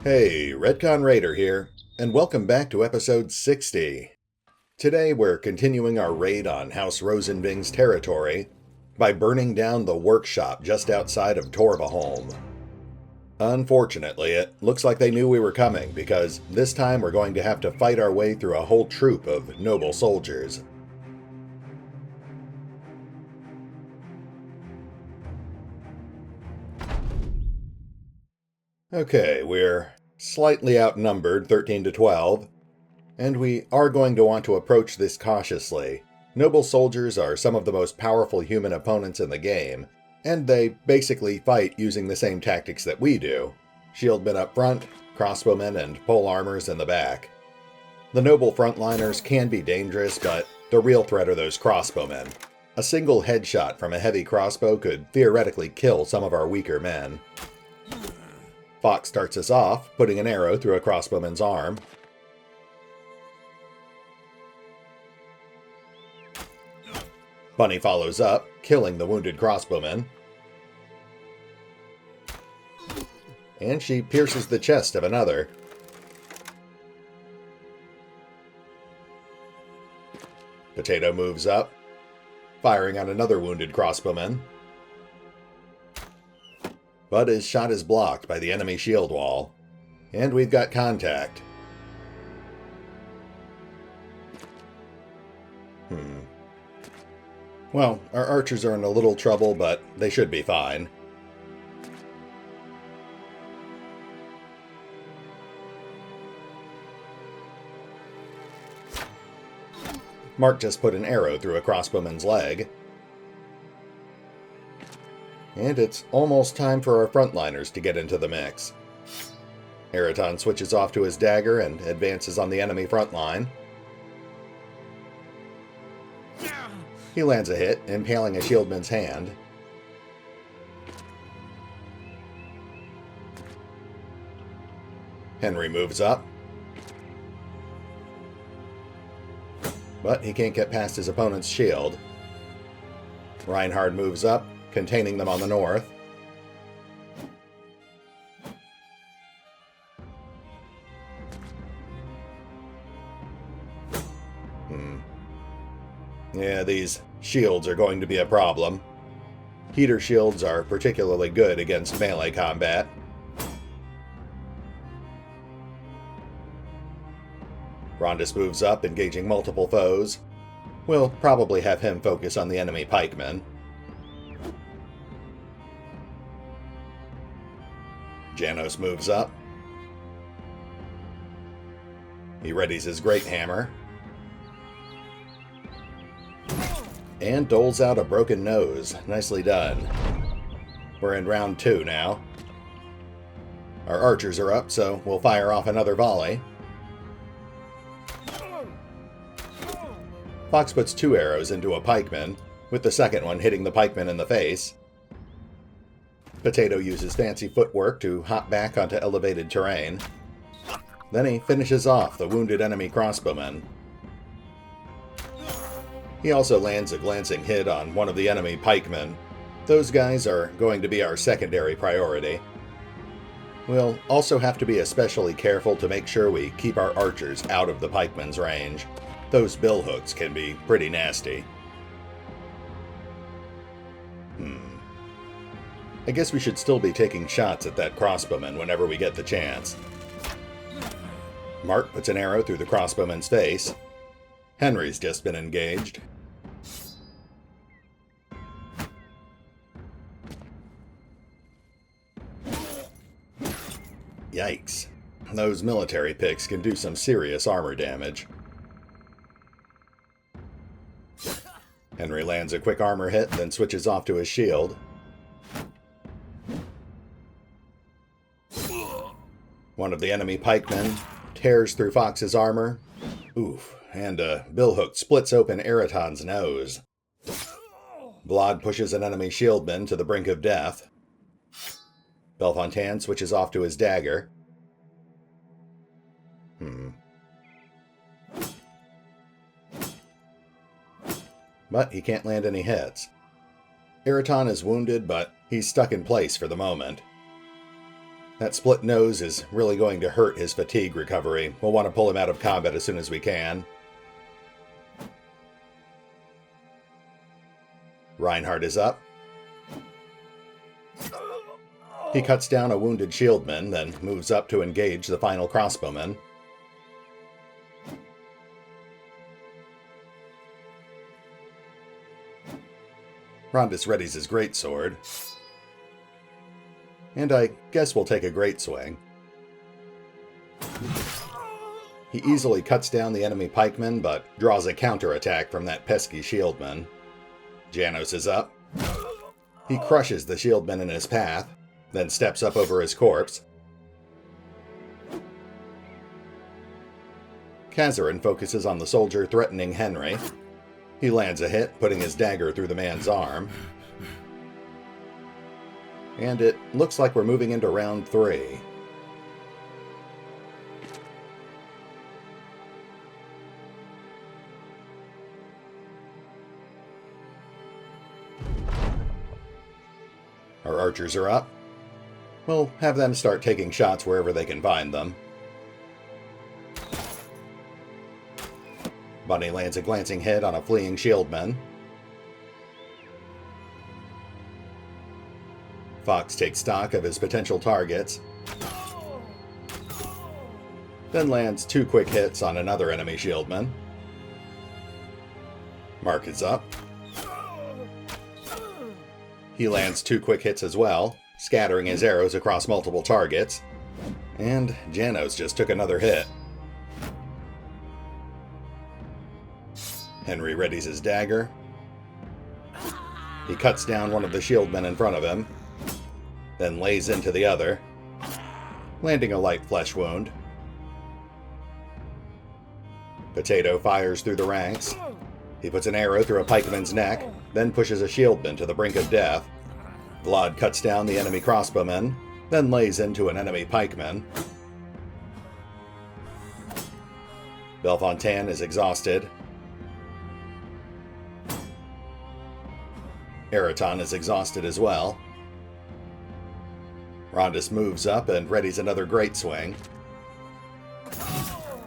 Hey, RetconRaider here, and welcome back to episode 60. Today we're continuing our raid on House Rosenving's territory by burning down the workshop just outside of Torvaholm. Unfortunately, it looks like they knew we were coming, because this time we're going to have to fight our way through a whole troop of noble soldiers. Okay, we're slightly outnumbered 13 to 12, and we are going to want to approach this cautiously. Noble soldiers are some of the most powerful human opponents in the game, and they basically fight using the same tactics that we do. Shieldmen up front, crossbowmen and pole armors in the back. The noble frontliners can be dangerous, but the real threat are those crossbowmen. A single headshot from a heavy crossbow could theoretically kill some of our weaker men. Fox starts us off, putting an arrow through a crossbowman's arm. Bunny follows up, killing the wounded crossbowman. And she pierces the chest of another. Potato moves up, firing on another wounded crossbowman. But his shot is blocked by the enemy shield wall. And we've got contact. Well, our archers are in a little trouble, but they should be fine. Mark just put an arrow through a crossbowman's leg. And it's almost time for our frontliners to get into the mix. Eraton switches off to his dagger and advances on the enemy front line. He lands a hit, impaling a shieldman's hand. Henry moves up. But he can't get past his opponent's shield. Reinhard moves up, containing them on the north. Yeah, these shields are going to be a problem. Heater shields are particularly good against melee combat. Rondis moves up, engaging multiple foes. We'll probably have him focus on the enemy pikemen. Janos moves up. He readies his great hammer. And doles out a broken nose. Nicely done. We're in round 2 now. Our archers are up, so we'll fire off another volley. Fox puts 2 arrows into a pikeman, with the second one hitting the pikeman in the face. Potato uses fancy footwork to hop back onto elevated terrain. Then he finishes off the wounded enemy crossbowman. He also lands a glancing hit on one of the enemy pikemen. Those guys are going to be our secondary priority. We'll also have to be especially careful to make sure we keep our archers out of the pikemen's range. Those billhooks can be pretty nasty. I guess we should still be taking shots at that crossbowman whenever we get the chance. Mark puts an arrow through the crossbowman's face. Henry's just been engaged. Yikes. Those military picks can do some serious armor damage. Henry lands a quick armor hit, then switches off to his shield. One of the enemy pikemen tears through Fox's armor. Oof, and a billhook splits open Eraton's nose. Blod pushes an enemy shieldman to the brink of death. Belfontaine switches off to his dagger. But he can't land any hits. Eraton is wounded, but he's stuck in place for the moment. That split nose is really going to hurt his fatigue recovery. We'll want to pull him out of combat as soon as we can. Reinhardt is up. He cuts down a wounded shieldman, then moves up to engage the final crossbowman. Rondus readies his greatsword. And I guess we'll take a great swing. He easily cuts down the enemy pikeman, but draws a counterattack from that pesky shieldman. Janos is up. He crushes the shieldman in his path, then steps up over his corpse. Kazarin focuses on the soldier threatening Henry. He lands a hit, putting his dagger through the man's arm. And it looks like we're moving into round 3. Our archers are up. We'll have them start taking shots wherever they can find them. Bunny lands a glancing hit on a fleeing shieldman. Fox takes stock of his potential targets, then lands 2 quick hits on another enemy shieldman. Mark is up. He lands 2 quick hits as well, scattering his arrows across multiple targets. And Janos just took another hit. Henry readies his dagger. He cuts down one of the shieldmen in front of him, then lays into the other, landing a light flesh wound. Potato fires through the ranks. He puts an arrow through a pikeman's neck, then pushes a shieldman to the brink of death. Vlad cuts down the enemy crossbowman, then lays into an enemy pikeman. Belfontaine is exhausted. Eraton is exhausted as well. Rondus moves up and readies another great swing.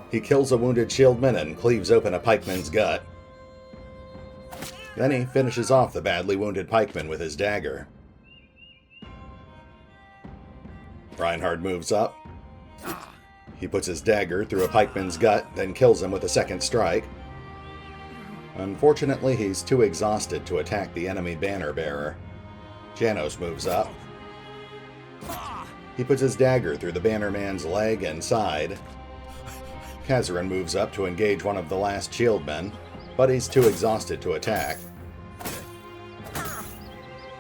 He kills a wounded shieldman and cleaves open a pikeman's gut. Then he finishes off the badly wounded pikeman with his dagger. Reinhardt moves up. He puts his dagger through a pikeman's gut, then kills him with a second strike. Unfortunately, he's too exhausted to attack the enemy banner bearer. Janos moves up. He puts his dagger through the bannerman's leg and side. Kazarin moves up to engage one of the last shieldmen, but he's too exhausted to attack.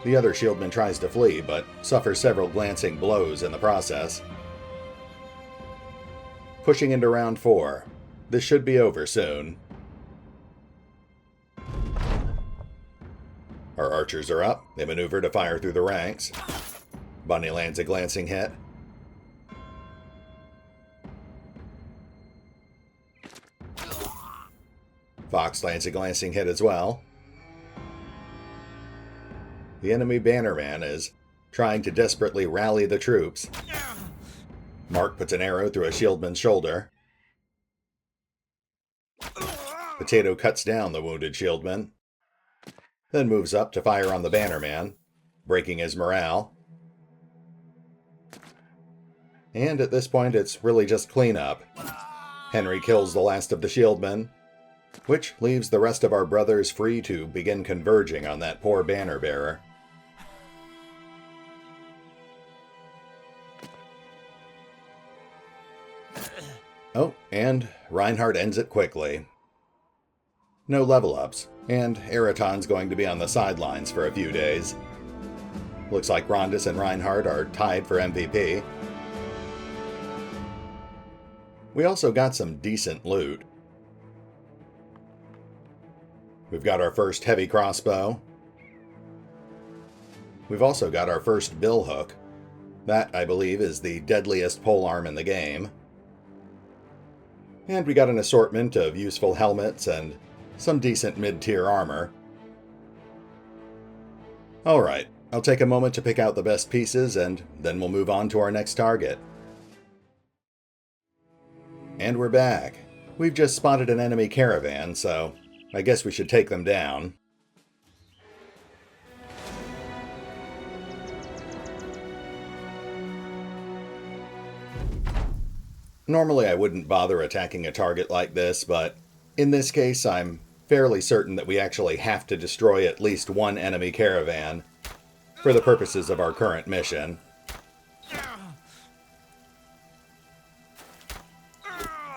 The other shieldman tries to flee, but suffers several glancing blows in the process. Pushing into round 4. This should be over soon. Our archers are up. They maneuver to fire through the ranks. Bunny lands a glancing hit. Fox lands a glancing hit as well. The enemy bannerman is trying to desperately rally the troops. Mark puts an arrow through a shieldman's shoulder. Potato cuts down the wounded shieldman, then moves up to fire on the bannerman, breaking his morale. And at this point, it's really just cleanup. Henry kills the last of the shieldmen, which leaves the rest of our brothers free to begin converging on that poor banner bearer. Oh, and Reinhardt ends it quickly. No level ups, and Eraton's going to be on the sidelines for a few days. Looks like Rondus and Reinhardt are tied for MVP. We also got some decent loot. We've got our first heavy crossbow. We've also got our first billhook. That, I believe, is the deadliest polearm in the game. And we got an assortment of useful helmets and some decent mid-tier armor. Alright, I'll take a moment to pick out the best pieces, and then we'll move on to our next target. And we're back. We've just spotted an enemy caravan, so I guess we should take them down. Normally I wouldn't bother attacking a target like this, but in this case I'm fairly certain that we actually have to destroy at least one enemy caravan for the purposes of our current mission.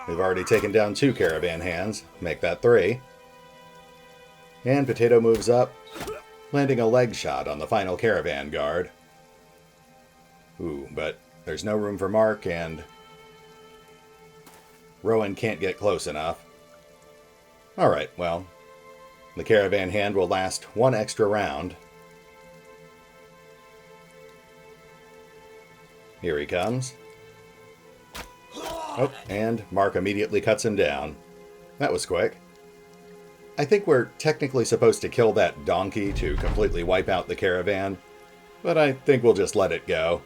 We've already taken down 2 caravan hands, make that 3. And Potato moves up, landing a leg shot on the final caravan guard. Ooh, but there's no room for Mark, and Rowan can't get close enough. Alright, well, the caravan hand will last 1 extra round. Here he comes. Oh, and Mark immediately cuts him down. That was quick. I think we're technically supposed to kill that donkey to completely wipe out the caravan, but I think we'll just let it go.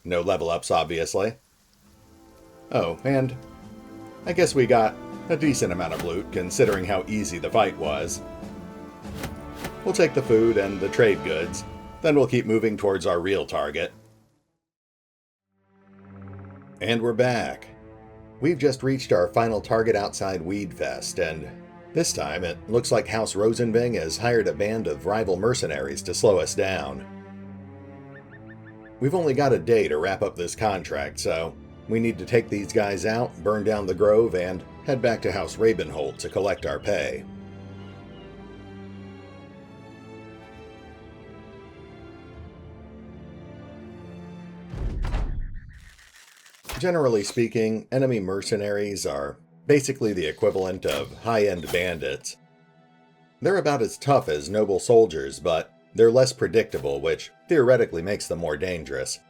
No level ups, obviously. Oh, and I guess we got a decent amount of loot, considering how easy the fight was. We'll take the food and the trade goods, then we'll keep moving towards our real target. And we're back. We've just reached our final target outside Weedfest, and this time it looks like House Rosenving has hired a band of rival mercenaries to slow us down. We've only got a day to wrap up this contract, so we need to take these guys out, burn down the grove, and head back to House Ravenholt to collect our pay. Generally speaking, enemy mercenaries are basically the equivalent of high-end bandits. They're about as tough as noble soldiers, but they're less predictable, which theoretically makes them more dangerous.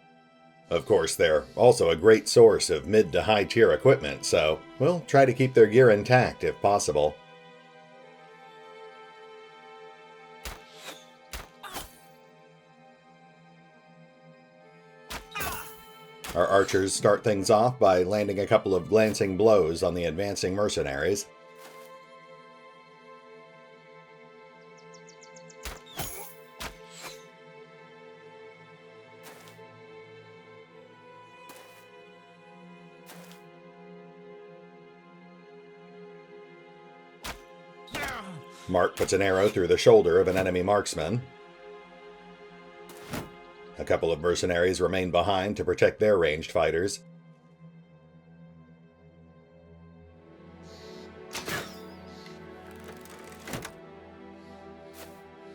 Of course, they're also a great source of mid to high tier equipment, so we'll try to keep their gear intact if possible. Our archers start things off by landing a couple of glancing blows on the advancing mercenaries. Mark puts an arrow through the shoulder of an enemy marksman. A couple of mercenaries remain behind to protect their ranged fighters.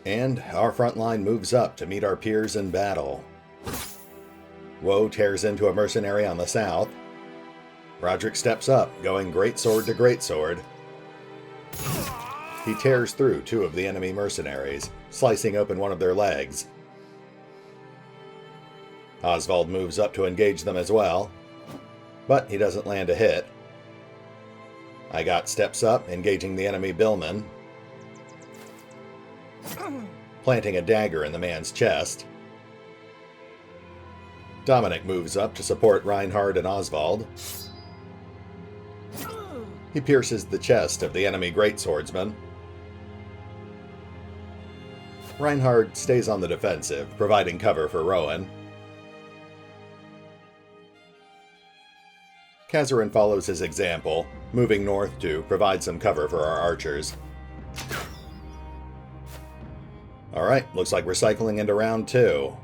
And our front line moves up to meet our peers in battle. Woe tears into a mercenary on the south. Roderick steps up, going greatsword to greatsword. He tears through 2 of the enemy mercenaries, slicing open one of their legs. Oswald moves up to engage them as well, but he doesn't land a hit. I got steps up, engaging the enemy billman, planting a dagger in the man's chest. Dominic moves up to support Reinhard and Oswald. He pierces the chest of the enemy greatswordsman. Reinhard stays on the defensive, providing cover for Rowan. Kazarin follows his example, moving north to provide some cover for our archers. Alright, looks like we're cycling into round 2.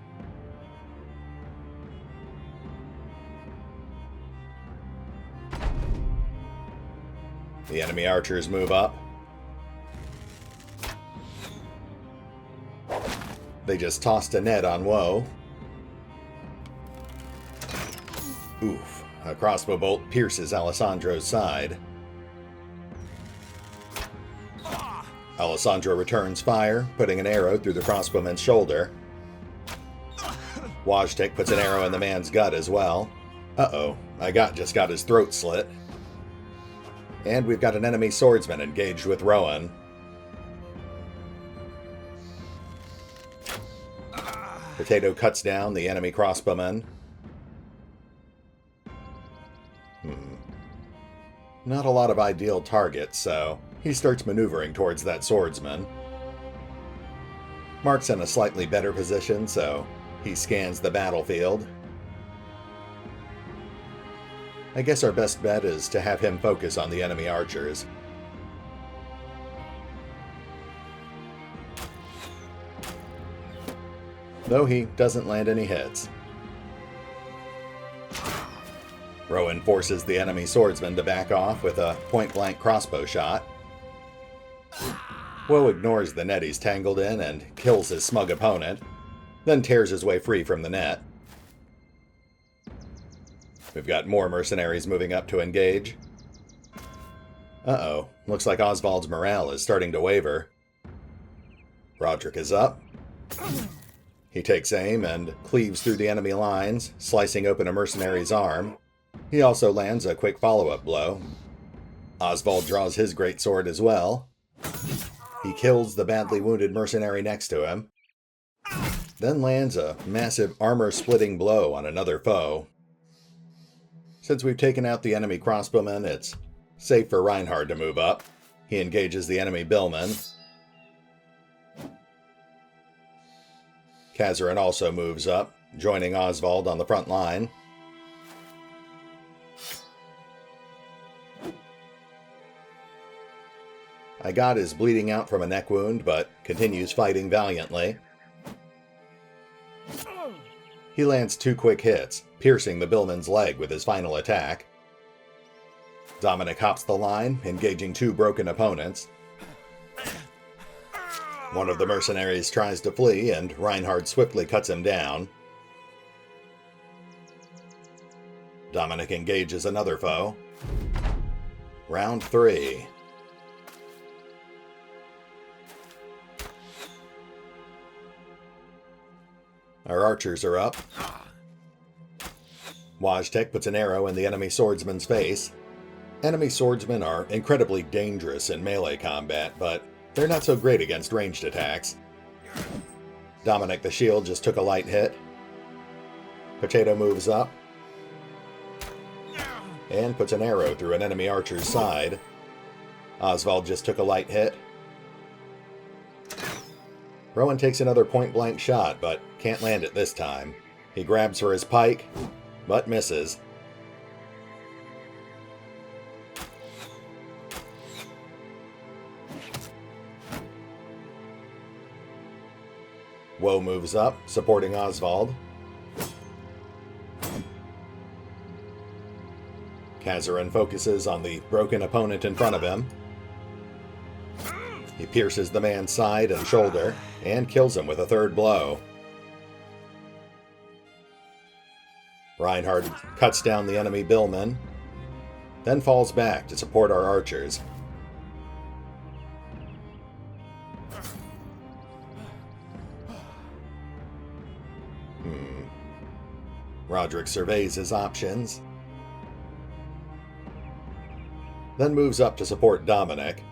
The enemy archers move up. They just tossed a net on Woe. Oof, a crossbow bolt pierces Alessandro's side. Alessandro returns fire, putting an arrow through the crossbowman's shoulder. Wojtek puts an arrow in the man's gut as well. Uh-oh, just got his throat slit. And we've got an enemy swordsman engaged with Rowan. Potato cuts down the enemy crossbowman. Not a lot of ideal targets, so he starts maneuvering towards that swordsman. Mark's in a slightly better position, so he scans the battlefield. I guess our best bet is to have him focus on the enemy archers. Though he doesn't land any hits. Rowan forces the enemy swordsman to back off with a point-blank crossbow shot. Woe ignores the net he's tangled in and kills his smug opponent, then tears his way free from the net. We've got more mercenaries moving up to engage. Uh-oh, looks like Oswald's morale is starting to waver. Roderick is up. He takes aim and cleaves through the enemy lines, slicing open a mercenary's arm. He also lands a quick follow-up blow. Oswald draws his greatsword as well. He kills the badly wounded mercenary next to him, then lands a massive armor-splitting blow on another foe. Since we've taken out the enemy crossbowman, it's safe for Reinhard to move up. He engages the enemy billman. Caravan also moves up, joining Oswald on the front line. Agat is bleeding out from a neck wound, but continues fighting valiantly. He lands 2 quick hits, piercing the billman's leg with his final attack. Dominic hops the line, engaging 2 broken opponents. One of the mercenaries tries to flee, and Reinhard swiftly cuts him down. Dominic engages another foe. Round 3. Our archers are up. Wojtek puts an arrow in the enemy swordsman's face. Enemy swordsmen are incredibly dangerous in melee combat, but they're not so great against ranged attacks. Dominic the shield just took a light hit. Potato moves up and puts an arrow through an enemy archer's side. Oswald just took a light hit. Rowan takes another point-blank shot, but can't land it this time. He grabs for his pike, but misses. Woe moves up, supporting Oswald. Caravan focuses on the broken opponent in front of him. He pierces the man's side and shoulder, and kills him with a 3rd blow. Reinhard cuts down the enemy billman, then falls back to support our archers. Roderick surveys his options, then moves up to support Dominic.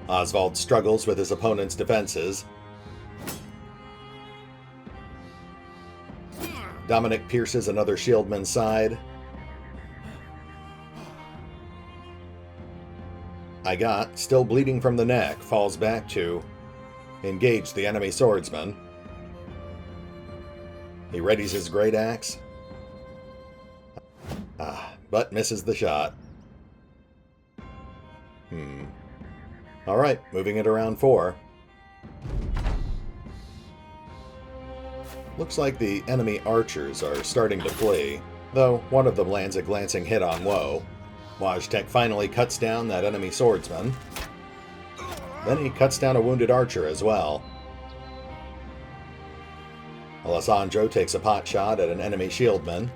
Oswald struggles with his opponent's defenses. Dominic pierces another shieldman's side. Agat, still bleeding from the neck, falls back to engage the enemy swordsman. He readies his great axe, but misses the shot. Alright, moving it around 4. Looks like the enemy archers are starting to flee, though one of them lands a glancing hit on Woe. Wojtek finally cuts down that enemy swordsman. Then he cuts down a wounded archer as well. Alessandro takes a pot shot at an enemy shieldman.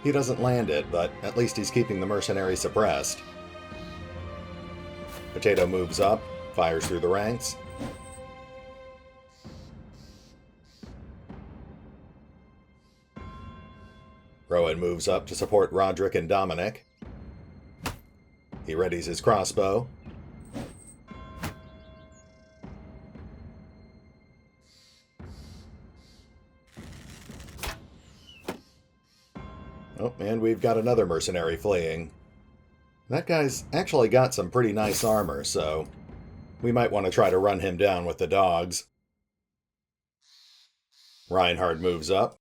He doesn't land it, but at least he's keeping the mercenary suppressed. Potato moves up, fires through the ranks. Rowan moves up to support Roderick and Dominic. He readies his crossbow. Oh, and we've got another mercenary fleeing. That guy's actually got some pretty nice armor, so we might want to try to run him down with the dogs. Reinhard moves up.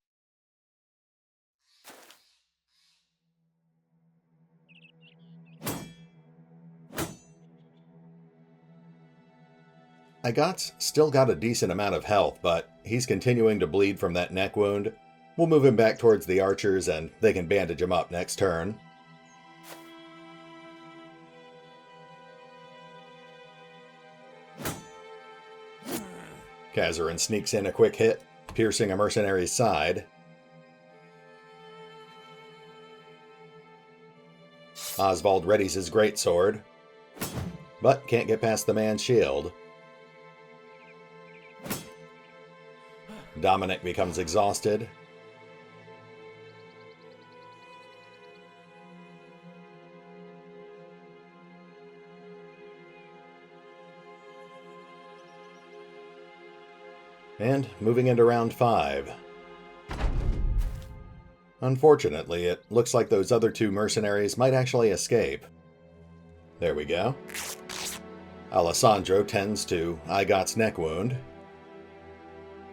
Igot's still got a decent amount of health, but he's continuing to bleed from that neck wound. We'll move him back towards the archers and they can bandage him up next turn. Kazarin sneaks in a quick hit, piercing a mercenary's side. Oswald readies his greatsword, but can't get past the man's shield. Dominic becomes exhausted. And moving into round 5. Unfortunately, it looks like those other 2 mercenaries might actually escape. There we go. Alessandro tends to Igot's neck wound.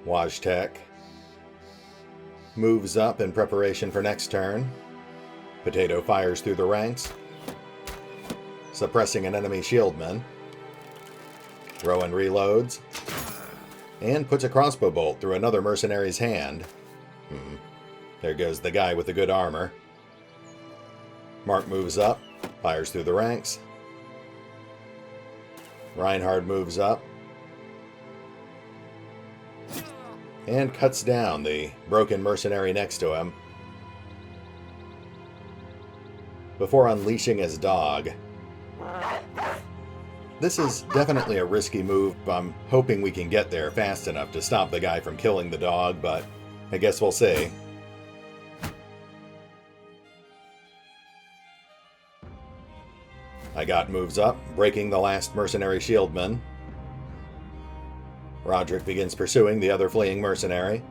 Wojtek moves up in preparation for next turn. Potato fires through the ranks, suppressing an enemy shieldman. Rowan reloads and puts a crossbow bolt through another mercenary's hand. There goes the guy with the good armor. Mark moves up, fires through the ranks. Reinhard moves up and cuts down the broken mercenary next to him before unleashing his dog. This is definitely a risky move. I'm hoping we can get there fast enough to stop the guy from killing the dog, but I guess we'll see. Igot moves up, breaking the last mercenary shieldman. Roderick begins pursuing the other fleeing mercenary.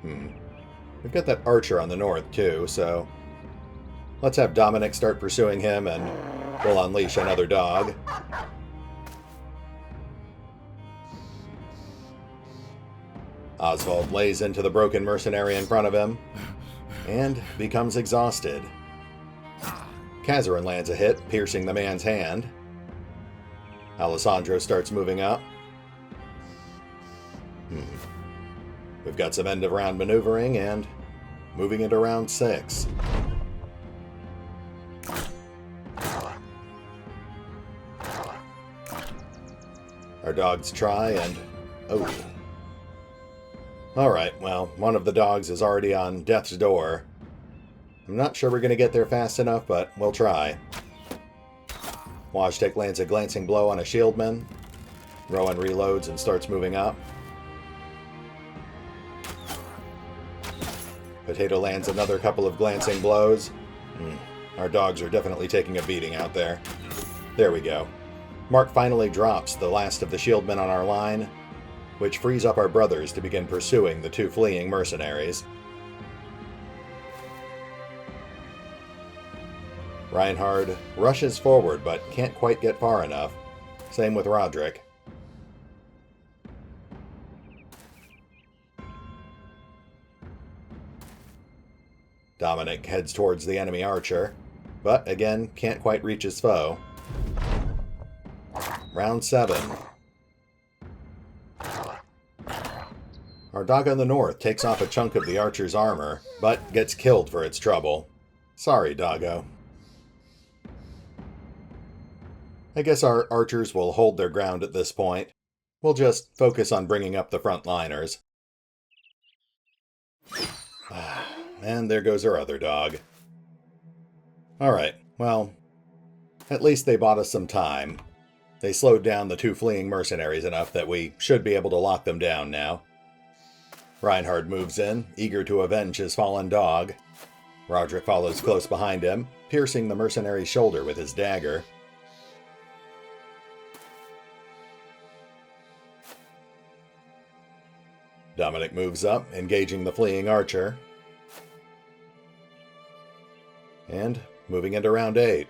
We've got that archer on the north too, so let's have Dominic start pursuing him and we'll unleash another dog. Oswald lays into the broken mercenary in front of him and becomes exhausted. Kazarin lands a hit, piercing the man's hand. Alessandro starts moving up. We've got some end-of-round maneuvering and moving into round 6. Our dogs try and... oh. Alright, well, one of the dogs is already on death's door. I'm not sure we're going to get there fast enough, but we'll try. Wojtek lands a glancing blow on a shieldman. Rowan reloads and starts moving up. Potato lands another couple of glancing blows. Our dogs are definitely taking a beating out there. There we go. Mark finally drops the last of the shieldmen on our line, which frees up our brothers to begin pursuing the 2 fleeing mercenaries. Reinhard rushes forward but can't quite get far enough. Same with Roderick. Dominic heads towards the enemy archer, but again can't quite reach his foe. Round 7. Our dog on the north takes off a chunk of the archer's armor, but gets killed for its trouble. Sorry, doggo. I guess our archers will hold their ground at this point. We'll just focus on bringing up the frontliners. And there goes our other dog. Alright, well, at least they bought us some time. They slowed down the 2 fleeing mercenaries enough that we should be able to lock them down now. Reinhard moves in, eager to avenge his fallen dog. Roderick follows close behind him, piercing the mercenary's shoulder with his dagger. Dominic moves up, engaging the fleeing archer. And moving into round 8.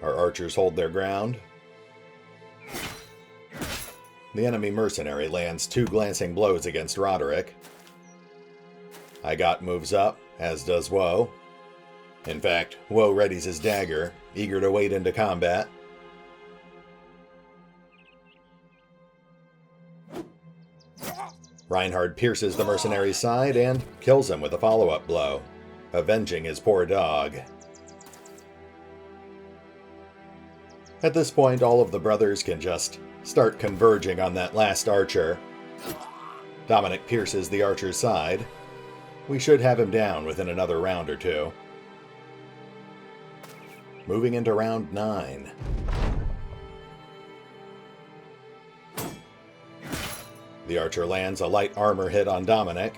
Our archers hold their ground. The enemy mercenary lands 2 glancing blows against Roderick. Igot moves up, as does Woe. In fact, Woe readies his dagger, eager to wade into combat. Reinhard pierces the mercenary's side and kills him with a follow-up blow, avenging his poor dog. At this point, all of the brothers can just start converging on that last archer. Dominic pierces the archer's side. We should have him down within another round or 2. Moving into round 9. The archer lands a light armor hit on Dominic.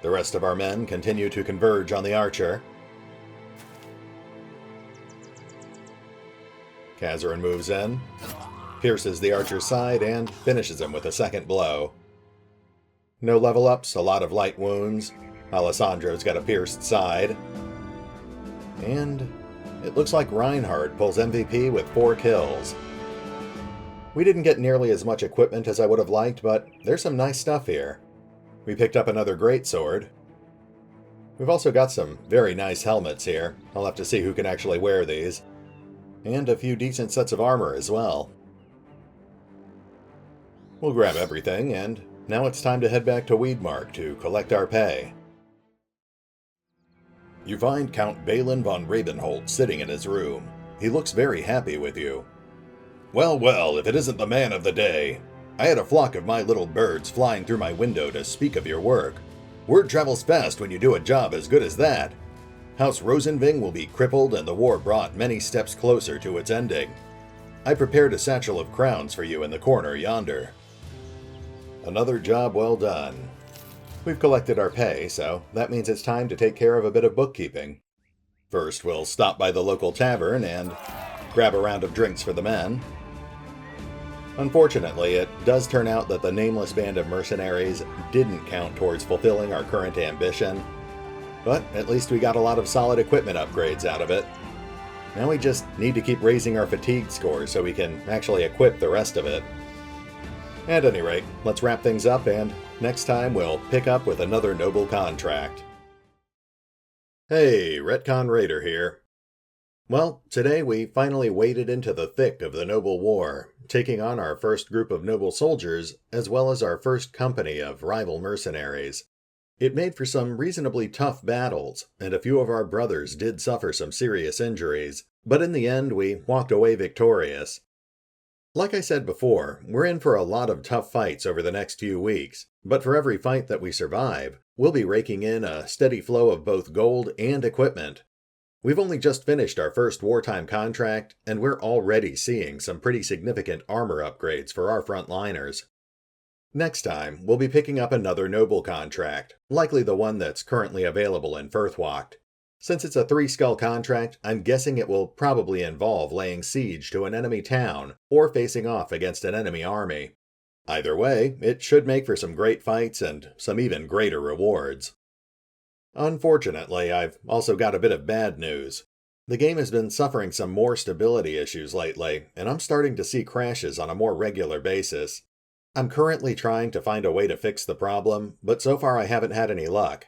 The rest of our men continue to converge on the archer. Kazarin moves in, pierces the archer's side, and finishes him with a second blow. No level ups, a lot of light wounds. Alessandro's got a pierced side. And it looks like Reinhard pulls MVP with 4 kills. We didn't get nearly as much equipment as I would have liked, but there's some nice stuff here. We picked up another greatsword. We've also got some very nice helmets here. I'll have to see who can actually wear these. And a few decent sets of armor as well. We'll grab everything, and now it's time to head back to Weedmark to collect our pay. You find Count Balin von Ravenholt sitting in his room. He looks very happy with you. Well, well, if it isn't the man of the day. I had a flock of my little birds flying through my window to speak of your work. Word travels fast when you do a job as good as that. House Rosenving will be crippled and the war brought many steps closer to its ending. I prepared a satchel of crowns for you in the corner yonder. Another job well done. We've collected our pay, so that means it's time to take care of a bit of bookkeeping. First, we'll stop by the local tavern and grab a round of drinks for the men. Unfortunately, it does turn out that the nameless band of mercenaries didn't count towards fulfilling our current ambition. But at least we got a lot of solid equipment upgrades out of it. Now we just need to keep raising our fatigue score so we can actually equip the rest of it. At any rate, let's wrap things up, and next time we'll pick up with another noble contract. Hey, RetconRaider here. Well, today we finally waded into the thick of the Noble War, taking on our first group of noble soldiers, as well as our first company of rival mercenaries. It made for some reasonably tough battles, and a few of our brothers did suffer some serious injuries, but in the end we walked away victorious. Like I said before, we're in for a lot of tough fights over the next few weeks, but for every fight that we survive, we'll be raking in a steady flow of both gold and equipment. We've only just finished our first wartime contract, and we're already seeing some pretty significant armor upgrades for our frontliners. Next time, we'll be picking up another noble contract, likely the one that's currently available in Firthwacht. Since it's a 3-skull contract, I'm guessing it will probably involve laying siege to an enemy town, or facing off against an enemy army. Either way, it should make for some great fights and some even greater rewards. Unfortunately, I've also got a bit of bad news. The game has been suffering some more stability issues lately, and I'm starting to see crashes on a more regular basis. I'm currently trying to find a way to fix the problem, but so far I haven't had any luck.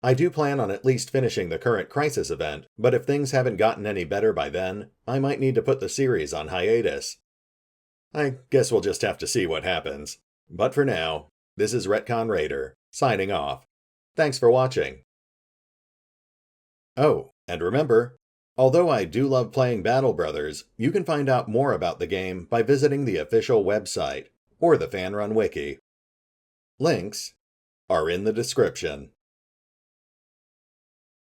I do plan on at least finishing the current Crisis event, but if things haven't gotten any better by then, I might need to put the series on hiatus. I guess we'll just have to see what happens. But for now, this is RetconRaider, signing off. Thanks for watching. Oh, and remember, although I do love playing Battle Brothers, you can find out more about the game by visiting the official website, or the fan-run wiki. Links are in the description.